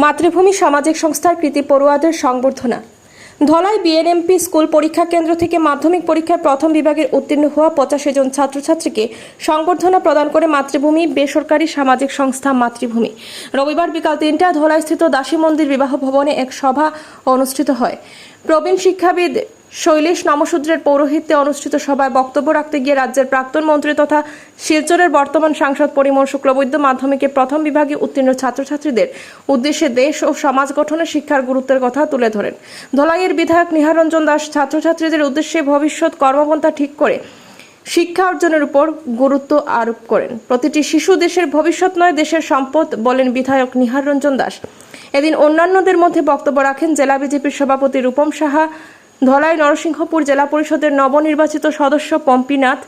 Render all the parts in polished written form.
মাতৃভূমি সামাজিক সংস্থার কৃতি পড়ুয়াদের সংবর্ধনা। ধলাই বিএনএমপি স্কুল পরীক্ষা কেন্দ্র থেকে মাধ্যমিক পরীক্ষায় প্রথম বিভাগের উত্তীর্ণ হওয়া 85 জন ছাত্রছাত্রীকে সংবর্ধনা প্রদান করে মাতৃভূমি বেসরকারি সামাজিক সংস্থা মাতৃভূমি। রবিবার বিকাল 3টায় ধলাইস্থিত দাসী মন্দির বিবাহ ভবনে এক সভা অনুষ্ঠিত হয়। প্রবীণ শিক্ষাবিদ শৈলেশ নমশূদ্রের পৌরোহিত্যে অনুষ্ঠিত সভায় বক্তব্য রাখতে গিয়ে রাজ্যের প্রাক্তন মন্ত্রী তথা শিলচরের বর্তমান সাংসদ পরিমল শুক্লবৈদ্য মাধ্যমিকে প্রথম বিভাগে উত্তীর্ণ ছাত্রছাত্রীদের উদ্দেশ্যে দেশ ও সমাজ গঠনে শিক্ষার গুরুত্বের কথা তুলে ধরেন। ধলাইয়ের বিধায়ক নিহারঞ্জন দাস ছাত্রছাত্রীদের উদ্দেশ্যে ভবিষ্যৎ কর্মপন্থা ঠিক করে শিক্ষা অর্জনের উপর গুরুত্ব আরোপ করেন। প্রতিটি শিশু দেশের ভবিষ্যৎ নয়, দেশের সম্পদ বলেন বিধায়ক নিহারঞ্জন দাস। এদিন অন্যান্যদের মধ্যে বক্তব্য রাখেন জেলা বিজেপির সভাপতি রূপম সাহা, ধলাই নরসিংহপুর জেলা পরিষদের নবনির্বাচিত সদস্য পম্পিনাথ,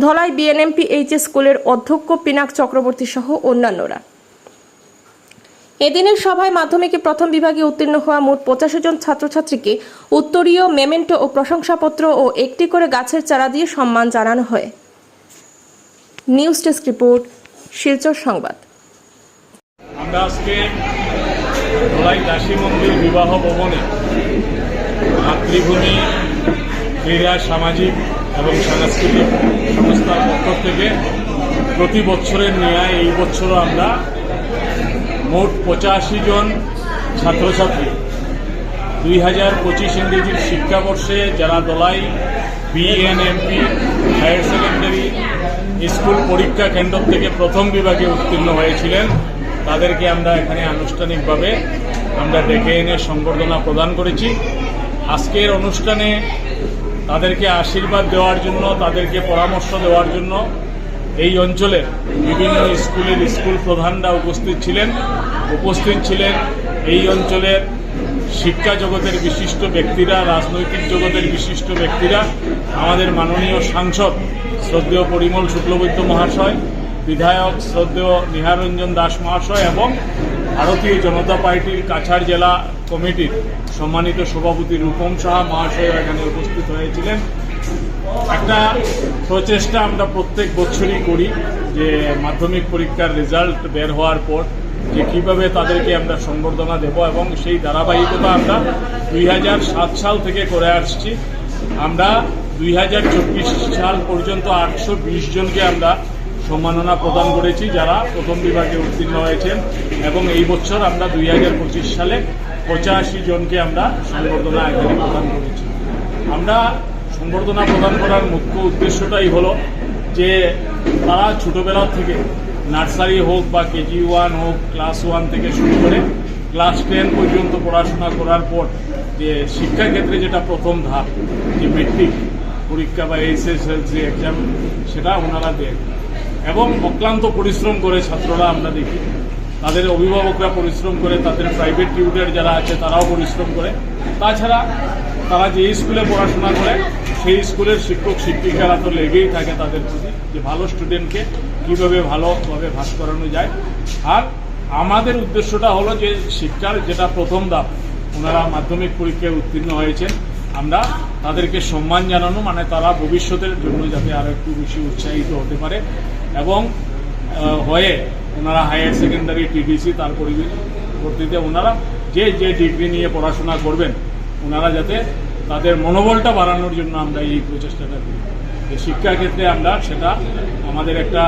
ধলাই বিএনএমপি এইচএস স্কুলের অধ্যক্ষ পিনাক চক্রবর্তী সহ অন্যান্যরা। এদিনের সভায় মাধ্যমিকে প্রথম বিভাগে উত্তীর্ণ হওয়া মোট 85 জন ছাত্রছাত্রীকে উত্তরীয়, মেমেন্টো ও প্রশংসাপত্র ও একটি করে গাছের চারা দিয়ে সম্মান জানানো হয়। নিউজ ডেস্ক রিপোর্ট, শিলচর সংবাদ। আমরা আজকে ধলাই দাসী মন্দির বিবাহ ভবনে মাতৃভূমি ক্রীড়া, সামাজিক এবং সাংস্কৃতিক সংস্থার পক্ষ থেকে প্রতি বছরের ন্যায় এই বছরও আমরা মোট 85 জন ছাত্রছাত্রী 2025 ইংরেজির শিক্ষাবর্ষে যারা Dhalai BNMP higher secondary school পরীক্ষা কেন্দ্র থেকে প্রথম বিভাগে উত্তীর্ণ হয়েছিলেন, তাদেরকে আমরা এখানে আনুষ্ঠানিকভাবে আমরা ডেকে এনে সংবর্ধনা প্রদান করেছি। আজকের অনুষ্ঠানে তাদেরকে আশীর্বাদ দেওয়ার জন্য, তাদেরকে পরামর্শ দেওয়ার জন্য এই অঞ্চলের বিভিন্ন স্কুলের স্কুল প্রধানরা উপস্থিত ছিলেন এই অঞ্চলের শিক্ষা জগতের বিশিষ্ট ব্যক্তিরা, রাজনৈতিক জগতের বিশিষ্ট ব্যক্তিরা, আমাদের মাননীয় সাংসদ শ্রদ্ধেয় পরিমল শুক্লবৈদ্য মহাশয়, বিধায়ক শ্রদ্ধেয় নিহারঞ্জন দাস মহাশয় এবং ভারতীয় জনতা পার্টির কাছাড় জেলা কমিটির সম্মানিত সভাপতি রূপম সাহা মহাশয় এখানে উপস্থিত হয়েছিলেন। একটা প্রচেষ্টা আমরা প্রত্যেক বছরই করি যে মাধ্যমিক পরীক্ষার রেজাল্ট বের হওয়ার পর যে কীভাবে তাদেরকে আমরা সংবর্ধনা দেব, এবং সেই ধারাবাহিকতা আমরা 2007 সাল থেকে করে আসছি। আমরা 2024 সাল পর্যন্ত 820 জনকে আমরা সম্মাননা প্রদান করেছি যারা প্রথম বিভাগে উত্তীর্ণ হয়েছেন, এবং এই বছর আমরা 2025 সালে 85 জনকে আমরা সংবর্ধনা এখানে প্রদান করেছি। আমরা সংবর্ধনা প্রদান করার মুখ্য উদ্দেশ্যটাই হলো যে তারা ছোটোবেলা থেকে নার্সারি হোক বা কেজি 1 হোক, ক্লাস 1 থেকে শুরু করে ক্লাস 10 পর্যন্ত পড়াশোনা করার পর যে শিক্ষাক্ষেত্রে যেটা প্রথম ধাপ, যে মেট্রিক পরীক্ষা বা এসএসএলসি এক্সাম, সেটা ওনারা দেন এবং অক্লান্ত পরিশ্রম করে ছাত্ররা আমরা দেখি, তাদের অভিভাবকরা পরিশ্রম করে, তাদের প্রাইভেট টিউটর যারা আছে তারাও পরিশ্রম করে। তাছাড়া তারা যে স্কুলে পড়াশোনা করে সেই স্কুলের শিক্ষক শিক্ষিকারা তো লেগেই থাকে তাদের প্রতি, যে ভালো স্টুডেন্টকে কীভাবে ভালোভাবে ভাস করানো যায়। আর আমাদের উদ্দেশ্যটা হলো যে শিক্ষার যেটা প্রথম ধাপ, ওনারা মাধ্যমিক পরীক্ষায় উত্তীর্ণ হয়েছেন, আমরা তাদেরকে সম্মান জানানো, মানে তারা ভবিষ্যতের জন্য যাতে আরও একটু বেশি উৎসাহিত হতে পারে এবং হয়ে ওনারা হায়ার সেকেন্ডারি, টিডিসি, তার পরবর্তীতে ওনারা যে ডিগ্রি নিয়ে পড়াশোনা করবেন, ওনারা যাতে তাদের মনোবলটা বাড়ানোর জন্য আমরা এই প্রচেষ্টাটা করি। যে শিক্ষাক্ষেত্রে আমরা সেটা আমাদের একটা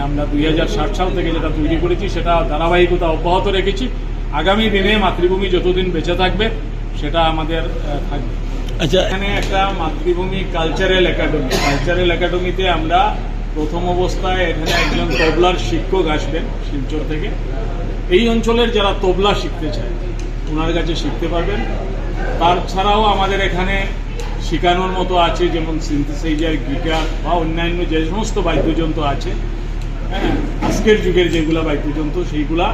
আমরা 2007 সাল থেকে যেটা তৈরি করেছি সেটা ধারাবাহিকতা অব্যাহত রেখেছি। আগামী দিনে মাতৃভূমি যতদিন বেঁচে থাকবে সেটা আমাদের থাকবে। আচ্ছা, এখানে একটা মাতৃভূমি কালচারাল একাডেমিতে আমরা প্রথম অবস্থায় এখানে একজন তবলার শিক্ষক আসবেন শিলচর থেকে। এই অঞ্চলের যারা তবলা শিখতে চায় ওনার কাছে শিখতে পারবেন। তাছাড়াও আমাদের এখানে শেখানোর মতো আছে যেমন সিনথেসাইজার, গিটার বা অন্যান্য যে সমস্ত বাদ্যযন্ত্র আছে, হ্যাঁ, আজকের যুগের যেগুলো বাদ্যযন্ত্র, সেইগুলা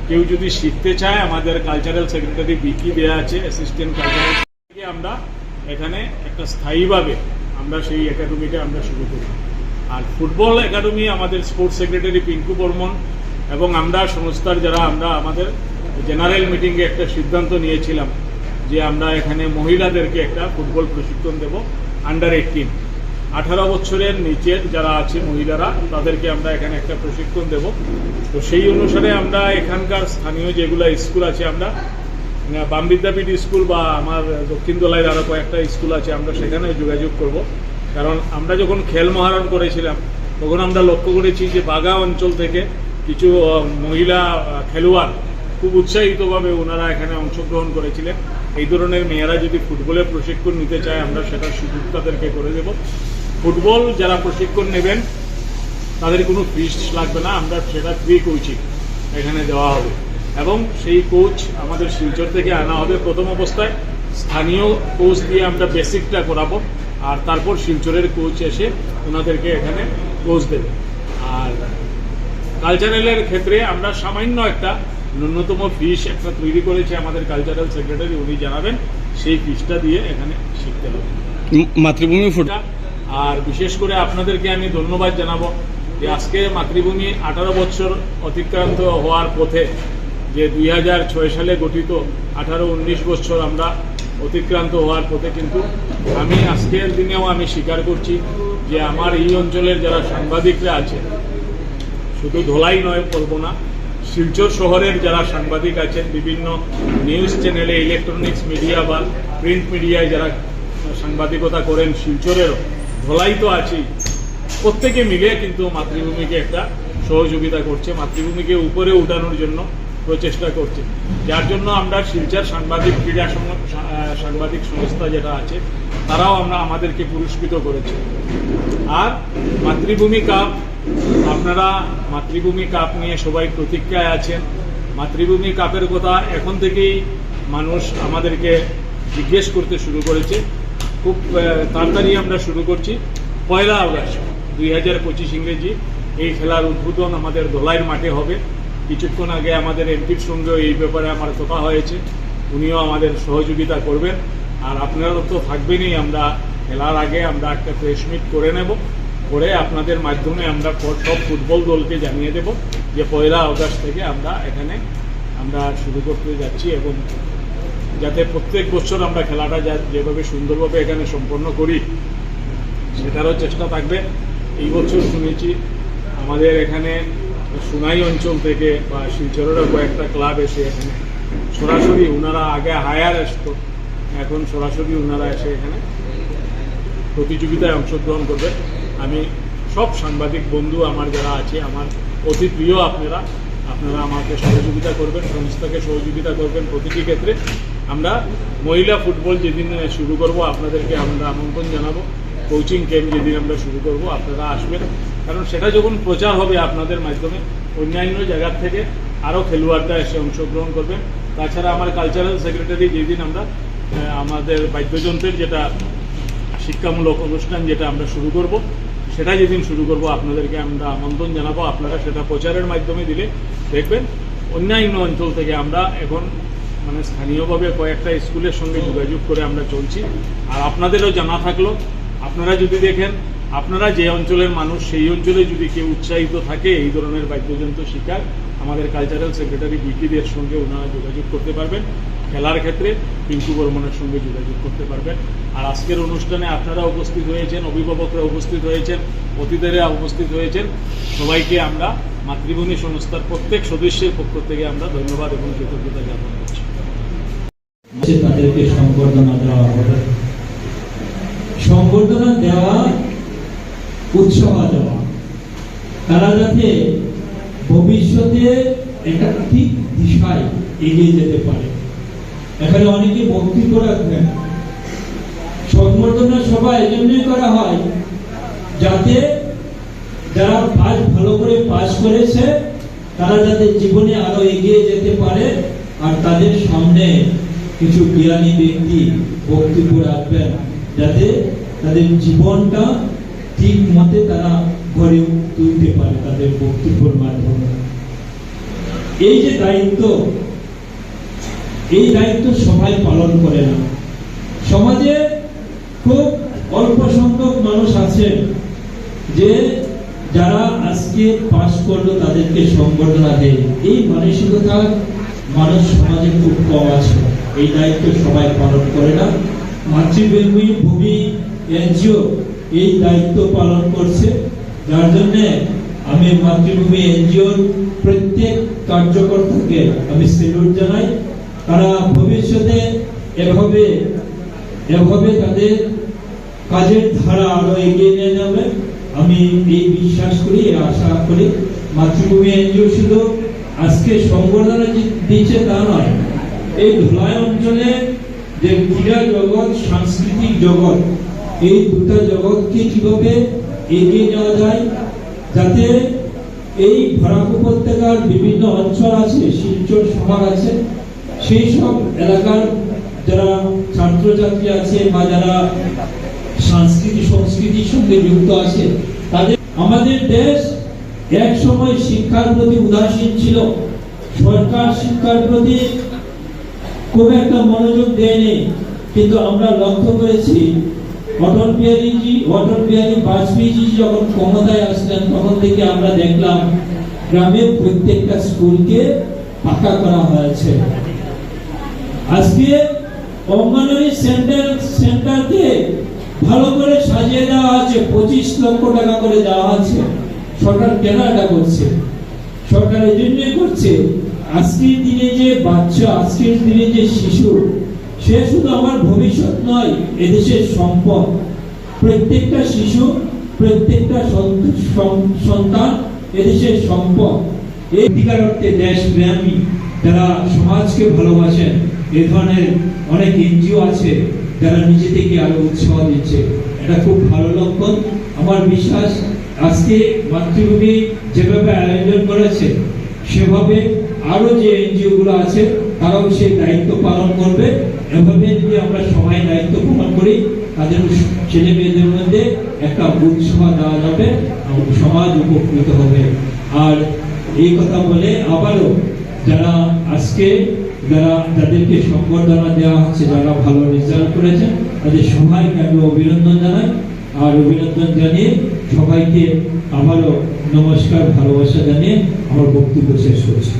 কেউ যদি শিখতে চায় আমাদের কালচারাল সেক্রেটারি বিকি দেয়া আছে, অ্যাসিস্ট্যান্ট কালচারাল। আমরা এখানে একটা স্থায়ীভাবে আমরা সেই একাডেমিটা আমরা শুরু করি। আর ফুটবল একাডেমি আমাদের স্পোর্টস সেক্রেটারি পিঙ্কু বর্মন এবং আমরা সংস্থার যারা আমরা আমাদের জেনারেল মিটিংয়ে একটা সিদ্ধান্ত নিয়েছিলাম যে আমরা এখানে মহিলাদেরকে একটা ফুটবল প্রশিক্ষণ দেব, আন্ডার 18। 18 বছরের নিচের যারা আছে মহিলারা তাদেরকে আমরা এখানে একটা প্রশিক্ষণ দেব। তো সেই অনুসারে আমরা এখানকার স্থানীয় যেগুলো স্কুল আছে, আমরা বাম বিদ্যাপীঠ স্কুল বা আমার দক্ষিণ দোলাইয়ের আরও কয়েকটা স্কুল আছে, আমরা সেখানে যোগাযোগ করব। কারণ আমরা যখন খেল মহারণ করেছিলাম তখন আমরা লক্ষ্য করেছি যে বাগা অঞ্চল থেকে কিছু মহিলা খেলোয়াড় খুব উৎসাহিতভাবে ওনারা এখানে অংশগ্রহণ করেছিলেন। এই ধরনের মেয়েরা যদি ফুটবলের প্রশিক্ষণ নিতে চায় আমরা সেটার সুযোগ তাদেরকে করে দেব। ফুটবল যারা প্রশিক্ষণ নেবেন তাদের কোনো ফিস লাগবে না, আমরা সেটা ফ্রি কোচিং এখানে দেওয়া হবে এবং সেই কোচ আমাদের শিলচর থেকে আনা হবে। প্রথম অবস্থায় স্থানীয় কোচ দিয়ে আমরা বেসিকটা করাবো, আর তারপর শিলচরের কোচ এসে ওনাদেরকে এখানে কোচ দেবে। আর কালচারালের ক্ষেত্রে আমরা সামান্য একটা ন্যূনতম ফিস একটা তৈরি করেছে আমাদের কালচারাল সেক্রেটারি, উনি জানাবেন সেই ফিসটা দিয়ে এখানে শিখতে হবে মাতৃভূমি ফুটবল। আর বিশেষ করে আপনাদেরকে আমি ধন্যবাদ জানাবো যে আজকে মাতৃভূমি 18 বছর অতিক্রান্ত হওয়ার পথে, যে 2006 সালে গঠিত 18-19 বছর আমরা অতিক্রান্ত হওয়ার পথে, কিন্তু আমি আজকের দিনেও আমি স্বীকার করছি যে আমার এই অঞ্চলের যারা সাংবাদিকরা আছে, শুধু ধলাই নয় বলবো না, শিলচর শহরের যারা সাংবাদিক আছেন, বিভিন্ন নিউজ চ্যানেলে, ইলেকট্রনিক্স মিডিয়া বা প্রিন্ট মিডিয়ায় যারা সাংবাদিকতা করেন, শিলচরেরও ধলাই তো আছেই, প্রত্যেকে মিলে কিন্তু মাতৃভূমিকে একটা সহযোগিতা করছে, মাতৃভূমিকে উপরে উঠানোর জন্য প্রচেষ্টা করছে। যার জন্য আমরা শিলচর সাংবাদিক ক্রীড়া সাংবাদিক সংস্থা যেটা আছে তারাও আমাদেরকে পুরস্কৃত করেছে। আর মাতৃভূমি কাপ, আপনারা মাতৃভূমি কাপ নিয়ে সবাই প্রতীক্ষায় আছেন। মাতৃভূমি কাপের কথা এখন থেকেই মানুষ আমাদেরকে জিজ্ঞেস করতে শুরু করেছে। খুব তাড়াতাড়ি আমরা শুরু করছি। 1 আগস্ট 2025 ইংরেজি এই খেলার উদ্বোধন আমাদের ধলাইয়ের মাঠে হবে। কিছুক্ষণ আগে আমাদের এমপির সঙ্গেও এই ব্যাপারে আমার কথা হয়েছে, উনিও আমাদের সহযোগিতা করবেন। আর আপনারাও তো থাকবেনই, আমরা খেলার আগে আমরা একটা প্রেস মিট করে নেব, করে আপনাদের মাধ্যমে আমরা সব ফুটবল দলকে জানিয়ে দেব যে 1 আগস্ট থেকে আমরা এখানে আমরা শুরু করতে যাচ্ছি, এবং যাতে প্রত্যেক বছর আমরা খেলাটা যেভাবে সুন্দরভাবে এখানে সম্পন্ন করি সেটারও চেষ্টা থাকবে। এই বছর শুনেছি আমাদের এখানে সুনাই অঞ্চল থেকে বা শিলচরেরও কয়েকটা ক্লাব এসে এখানে সরাসরি, ওনারা আগে হায়ার আসতো, এখন সরাসরি ওনারা এসে এখানে প্রতিযোগিতায় অংশগ্রহণ করবে। আমি সব সাংবাদিক বন্ধু আমার যারা আছে, আমার অতি প্রিয়, আপনারা আমাকে সহযোগিতা করবেন, সংস্থাকে সহযোগিতা করবেন প্রতিটি ক্ষেত্রে। আমরা মহিলা ফুটবল যেদিন শুরু করব আপনাদেরকে আমরা আমন্ত্রণ জানাবো। কোচিং ক্যাম্প যেদিন আমরা শুরু করব আপনারা আসবেন, কারণ সেটা যখন প্রচার হবে আপনাদের মাধ্যমে অন্যান্য জায়গার থেকে আরও খেলোয়াড়রা এসে অংশগ্রহণ করবেন। তাছাড়া আমার কালচারাল সেক্রেটারি যেদিন আমরা আমাদের বাদ্যযন্ত্রের যেটা শিক্ষামূলক অনুষ্ঠান যেটা আমরা শুরু করব, সেটা যেদিন শুরু করব আপনাদেরকে আমরা আমন্ত্রণ জানাবো। আপনারা সেটা প্রচারের মাধ্যমে দিলে দেখবেন অন্যান্য অঞ্চল থেকে আমরা এখন মানে স্থানীয়ভাবে কয়েকটা স্কুলের সঙ্গে যোগাযোগ করে আমরা চলছি। আর আপনাদেরও জানা থাকলো, আপনারা যদি দেখেন আপনারা যে অঞ্চলের মানুষ সেই অঞ্চলে যদি কেউ উৎসাহিত থাকে এই ধরনের বাদ্যযন্ত্র শিকার, আমাদের কালচারাল সেক্রেটারি বিকিদের সঙ্গে ওনারা যোগাযোগ করতে পারবেন। খেলার ক্ষেত্রে পিঙ্কু বর্মনের সঙ্গে যোগাযোগ করতে পারবেন। আর আজকের অনুষ্ঠানে আপনারা উপস্থিত হয়েছেন, অভিভাবকরা উপস্থিত হয়েছেন, অতিথিরা উপস্থিত হয়েছেন, সবাইকে আমরা মাতৃভূমি সংস্থার প্রত্যেক সদস্যের পক্ষ থেকে আমরা ধন্যবাদ এবং কৃতজ্ঞতা জ্ঞাপন করছি। তাদেরকে সংবর্ধনা দেওয়া হবে, সংবর্ধনা দেওয়া, উৎসাহ দেওয়া, তারা যাতে ভবিষ্যতে একটা ঠিক দিশায় এগিয়ে যেতে পারে। এখানে অনেকে বক্তব্য রাখবেন। সংবর্ধনা সভা এজন্যই করা হয় যাতে যারা ভালো করে পাস করেছে তারা যাতে জীবনে আরো এগিয়ে যেতে পারে, আর তাদের সামনে কিছু জ্ঞানী ব্যক্তি বক্তব্য রাখবেন যাতে তাদের জীবনটা ঠিক মতে তারা গড়ে তুলতে পারে তাদের বক্তব্যের মাধ্যমে। এই যে দায়িত্ব, এই দায়িত্ব সবাই পালন করে না। সমাজে খুব অল্প সংখ্যক মানুষ আছেন যে যারা আজকে পাস করলো তাদেরকে সংবর্ধনা দেয়, এই মানসিকতা মানুষ সমাজে খুব কম আছে। এই দায়িত্ব সবাই পালন করে না। মাতৃভূমি এনজিও এই দায়িত্ব পালন করছে, যার জন্য আমি মাতৃভূমি এনজিওর প্রত্যেক কার্যকর্তাকে আমি স্যালুট জানাই। তারা ভবিষ্যতে এভাবে তাদের কাজের ধারা আরো এগিয়ে নিয়ে যাবে, আমি এই বিশ্বাস করি, এই আশা করি। মাতৃভূমি এনজিও শুধু আজকে সংবর্ধনা দিচ্ছে তা নয়, এই ধলাই অঞ্চলে যে ক্রীড়া জগৎ, সাংস্কৃতিক জগৎ, এই দুটো জগৎকে কিভাবে এগিয়ে নেওয়া যায়, যাতে এই বরাক উপত্যকার বিভিন্ন অঞ্চল আছে, শিলচর শহর আছে, সেই সব এলাকার যারা ছাত্রছাত্রী আছে বা যারা সংস্কৃতির সঙ্গে যুক্ত আছে, তাদের আমাদের দেশ এক সময় শিক্ষার প্রতি উদাসীন ছিল। সরকার শিক্ষার প্রতি খুব একটা মনোযোগ দেয়নি, কিন্তু আমরা লক্ষ্য করেছি অটল বিহারী বাজপেয়ী যখন ক্ষমতায় আসলেন, তখন থেকে আমরা দেখলাম গ্রামের প্রত্যেকটা স্কুলকে পাকা করা হয়েছে। আজকে অঙ্গনওয়াড়ি সেন্টারকে ভালো করে সাজিয়ে দেওয়া আছে, 25 লক্ষ টাকা করে দেওয়া আছে। সরকার কেন এটা করছে? সরকার এই জন্যই করছে, আজকের দিনে যে বাচ্চা, আজকের দিনে যে শিশু, সে শুধু আমার ভবিষ্যৎ নয়, এদেশের সম্পদ। প্রত্যেকটা শিশু, প্রত্যেকটা সন্তান এদেশের সম্পদ। এই অধিকার অর্থে দেশপ্রেমী যারা সমাজকে ভালোবাসেন, এ ধরনের অনেক এনজিও আছে যারা নিজে থেকে আরো উৎসাহ দিচ্ছে, এটা খুব ভালো লক্ষণ। আমার বিশ্বাস আজকে মাতৃভূমি যেভাবে আয়োজন করেছে, সেভাবে আরো যে এনজিও গুলো আছে তারাও সেই দায়িত্ব পালন করবে। এভাবে যদি আমরা সবাই দায়িত্ব পালন করি, তাদের ছেলে মেয়েদের মধ্যে একটা উৎসাহ দেওয়া যাবে, সমাজ উপকৃত হবে। আর এই কথা বলে আবারও যাদেরকে সংবর্ধনা দেওয়া হচ্ছে, যারা ভালো রেজাল্ট করেছেন, তাদের সবাইকে আমি অভিনন্দন জানাই। আর অভিনন্দন জানিয়ে সবাইকে আবারও নমস্কার, ভালোবাসা জানিয়ে আমার বক্তব্য শেষ করছি।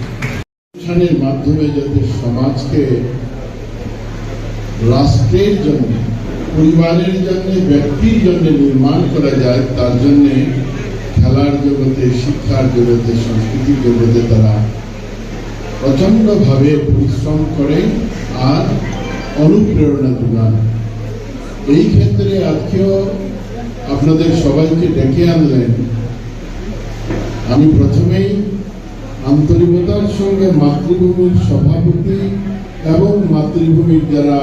অনুষ্ঠানের মাধ্যমে যাতে সমাজকে রাষ্ট্রের জন্য, পরিবারের জন্য, ব্যক্তির জন্য নির্মাণ করা যায়, তার জন্য খেলার জগতে, শিক্ষার জগতে, সংস্কৃতির জগতে তারা প্রচন্ডভাবে পরিশ্রম করে আর অনুপ্রেরণা যোগান। এই ক্ষেত্রে আজকেও আপনাদের সবাইকে ডেকে আনলেন। আমি প্রথমেই আন্তরিকতার সঙ্গে মাতৃভূমির সভাপতি এবং মাতৃভূমির যারা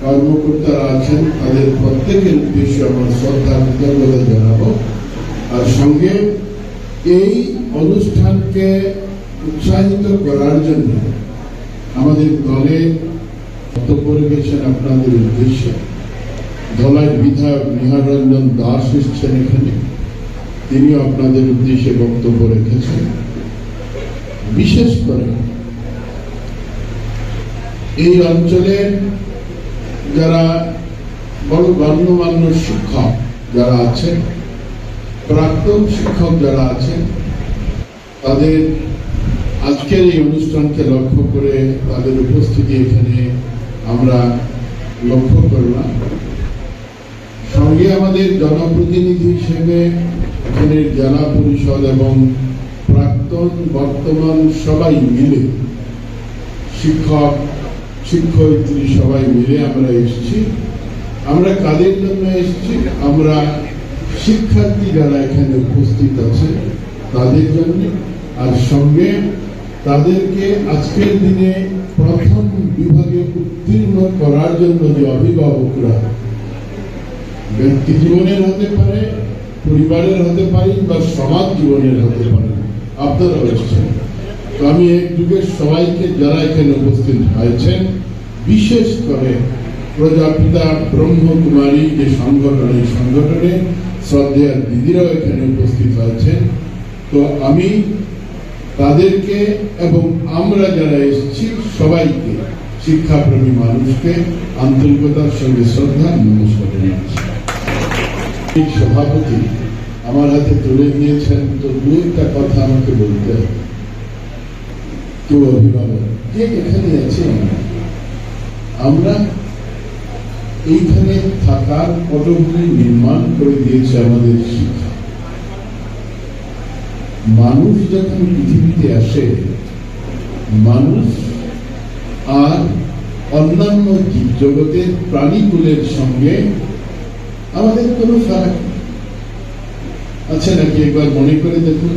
কর্মকর্তারা আছেন তাদের প্রত্যেকের উদ্দেশ্যে আমার শ্রদ্ধা কৃতজ্ঞতা জানাবো। আর সঙ্গে এই অনুষ্ঠানকে উৎসাহিত করার জন্য আমাদের দলের বক্তব্য রেখেছেন আপনাদের উদ্দেশ্যে ধলাইয়ের বিধায়ক নিহার রঞ্জন দাস এসেছেন এখানে, তিনিও আপনাদের উদ্দেশ্যে বক্তব্য রেখেছেন। বিশেষ করে এই অঞ্চলের যারা বড় গণ্যমান্য শিক্ষক যারা আছেন, প্রাক্তন শিক্ষক যারা আছেন, তাদের আজকের এই অনুষ্ঠানকে লক্ষ্য করে তাদের উপস্থিতি এখানে আমরা লক্ষ্য করলাম। সঙ্গে আমাদের জনপ্রতিনিধি হিসেবে এখানের জেলা পরিষদ এবং প্রাক্তন বর্তমান সবাই মিলে, শিক্ষক শিক্ষয়িত্রী সবাই মিলে আমরা এসেছি। আমরা কাদের জন্য এসেছি? আমরা শিক্ষার্থী যারা এখানে উপস্থিত আছে তাদের জন্য, আর সঙ্গে তাদেরকে আজকের দিনে প্রথম বিভাগে উত্তীর্ণ করার জন্য যে অভিভাবকরা, ব্যক্তি জীবনের হতে পারে, পরিবারের হতে পারে বা সমাজ জীবনের হতে পারে, আপনারা এসেছেন। তো আমি এক যুগের সবাইকে যারা এখানে উপস্থিত হয়েছেন, বিশেষ করে প্রজাপিতা ব্রহ্মকুমারী যে সংগঠনে শ্রদ্ধেয় দিদিরাও এখানে উপস্থিত হয়েছেন, তো আমি তাদেরকে এবং আমরা যারা এসেছি সবাইকে, শিক্ষাপ্রেমী মানুষকে আন্তরিকতার সঙ্গে শ্রদ্ধা নমস্কার জানাচ্ছি। সভাপতি আমার হাতে তুলে দিয়েছেন, তো দু একটা কথা আমাকে বলতে হবে। কেউ অভিভাবক যে এখানে আছে, আমরা এইখানে থাকার পটভূমি নির্মাণ করে দিয়েছে আমাদের শিক্ষা। মানুষ যখন পৃথিবীতে আসে, মানুষ আর অন্যান্য জীবজগতের প্রাণীকুলের সঙ্গে আমাদের কোনো ফারাক নেই। আচ্ছা নাকি একবার মনে করে দেখুন,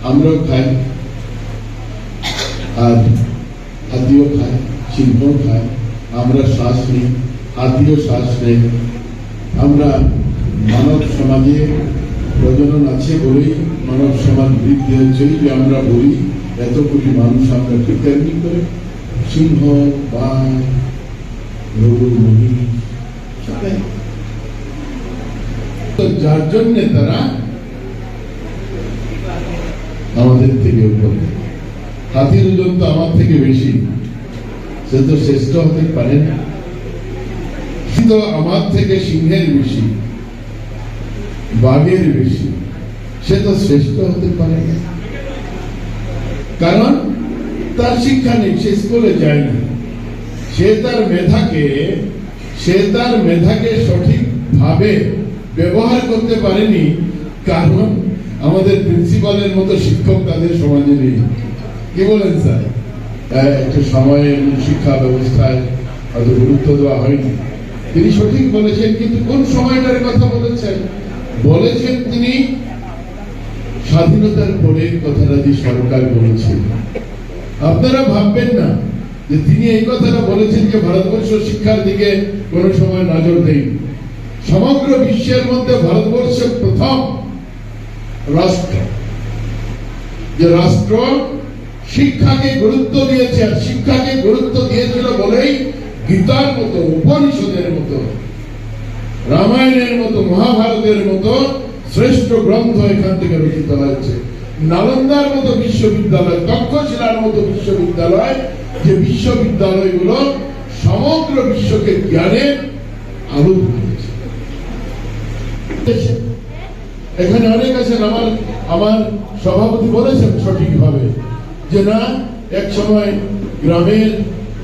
আমরাও খাই, আর হাতিও খায়, সিংহও খায়, আমরা শ্বাস নিই, হাতিও শ্বাস নেই। আমরা মানব সমাজে প্রজনন আছে বলেই মানব সমাজ বৃদ্ধি হয়েছে, যে আমরা বলি এত কোটি মানুষ আমরা ঠিক তেমনি করে সিংহ, বাঘ, গরু, মহিষ সবাই, যার জন্যে তারা আমাদের থেকে উপরে। হাতির ওজন তো আমার থেকে বেশি, সে তো শ্রেষ্ঠ হতে পারে না। তো আমার থেকে সিংহের বেশি, বাঘের বেশি, সে তো শ্রেষ্ঠ হতে পারে না, কারণ তার শিক্ষা নেই, সে স্কুলে যায়নি। সে তার মেধাকে সঠিকভাবে ব্যবহার করতে পারেনি, কারণ আমাদের প্রিন্সিপালের মতো শিক্ষক তাদের সমাজে নেই। কি বলেন স্যার? একটা সময়ে শিক্ষা ব্যবস্থায় অত গুরুত্ব দেওয়া হয়নি। তিনি সঠিক বলেছেন, কিন্তু কোন সময়টার কথা বলেছেন? বলেছেন তিনি স্বাধীনতার পরের কথাটা যে সরকার বলেছেন। আপনারা ভাববেন না যে তিনি এই কথাটা বলেছেন যে ভারতবর্ষ শিক্ষার দিকে কোনো সময় নজর দেয়নি। সমগ্র বিশ্বের মধ্যে ভারতবর্ষ প্রথম রাষ্ট্র, যে রাষ্ট্র শিক্ষাকে গুরুত্ব দিয়েছে, আর শিক্ষাকে গুরুত্ব দিয়েছিল বলেই গীতার মতো, উপনিষদের মতো, রামায়ণের মতো, মহাভারতের মতো শ্রেষ্ঠ গ্রন্থ এখান থেকে রচিত হয়েছে। নালন্দার মতো বিশ্ববিদ্যালয়, তক্ষশিলার মতো বিশ্ববিদ্যালয়, যে বিশ্ববিদ্যালয়গুলো সমগ্র বিশ্বকে জ্ঞানের আলো দিয়েছে। এখানে অনেক আছেন, আমার সভাপতি বলেছেন সঠিকভাবে যে না, এক সময় গ্রামের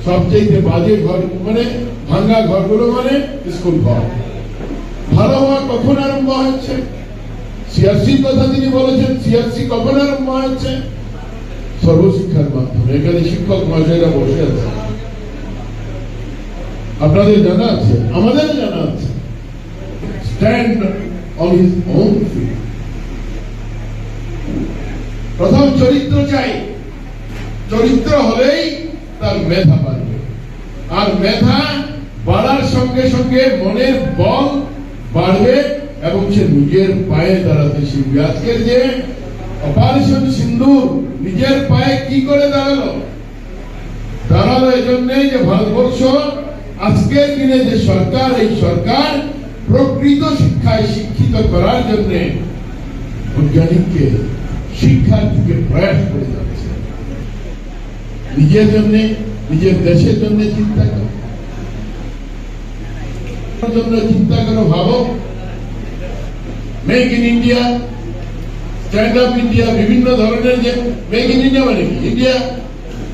সবচেয়ে বাজে ঘর মানে ভাঙ্গা ঘরগুলো মানে স্কুল ঘর। ভালো হওয়া কখন আরম্ভ হয়েছে? সিআরসির কথা তিনি বলেছেন। সিআরসি কখন আরম্ভ হয়েছে? সর্বশিক্ষার মাধ্যমে। এখানে শিক্ষক মহাশয়রা বসে আছে, আপনাদের জানা আছে, আমাদের জানা আছে। Stand on his own feet. প্রথম চরিত্র চাই, চরিত্র হলেই তার মেধা বাড়বে, আর মেধা বাড়ার সঙ্গে সঙ্গে মনের বল বাড়বে এবং সে নিজের পায়ে দাঁড়াতে শিখবে। আজকের যে অপারেশন সিন্দুর নিজের পায়ে কি করে দাঁড়ালো এজন্যে যে ভারতবর্ষ আজকের দিনে যে সরকার, এই সরকার প্রকৃত শিক্ষায় শিক্ষিত করার জন্য বৈজ্ঞানিককে, শিক্ষার্থীকে প্রয়াস করে যাচ্ছে। নিজের জন্য, নিজের দেশের জন্য চিন্তা করো, জন্য চিন্তা করো, ভাবো। Make in India, stand up India, বিভিন্ন ধরনের যে মেক ইন ইন্ডিয়া মানে কি? ইন্ডিয়া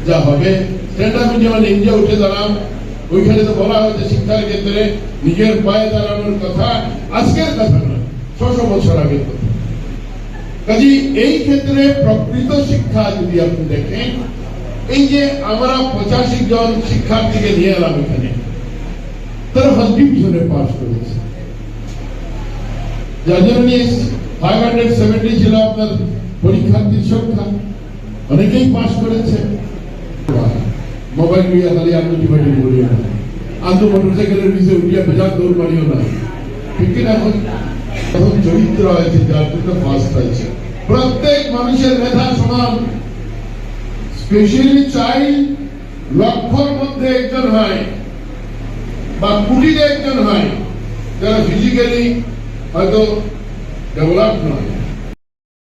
যা হবে, স্ট্যান্ড আপ ইন্ডিয়া মানে ইন্ডিয়া উঠে দাঁড়াও। ওইখানে তো বলা হয়েছে শিক্ষার ক্ষেত্রে নিজের পায়ে দাঁড়ানোর কথা আজকের কথা নয়, ৬০০ বছর আগের কথা। কাজে এই ক্ষেত্রে প্রকৃত শিক্ষা যদি আপনি দেখেন, এই যে আমরা ৮৫ জন শিক্ষার্থীকে নিয়ে এলাম এখানে, তারা ফার্স্ট ডিভিশনে পাস করেছে। যার জন্য 570 ছিল আপনার পরীক্ষার্থীর সংখ্যা, অনেকেই পাস করেছে। মোবাইল নিয়ে খালি আন্দো ডিভাইডে করিও না, আন্দো মোটরসাইকেলের বিষয়ে উঠিয়া বেজার দৌড় মারিও না, ঠিক কিনা? এখন চরিত্র হয়েছে, যার জন্য ফার্স্ট হয়েছে। প্রত্যেক মানুষের মেধা সমান, স্পেশালি চাইল্ড লক্ষর মধ্যে একজন হয় বা কোটিতে একজন হয় যারা ফিজিক্যালি হয়তো ডেভেলপ নয়,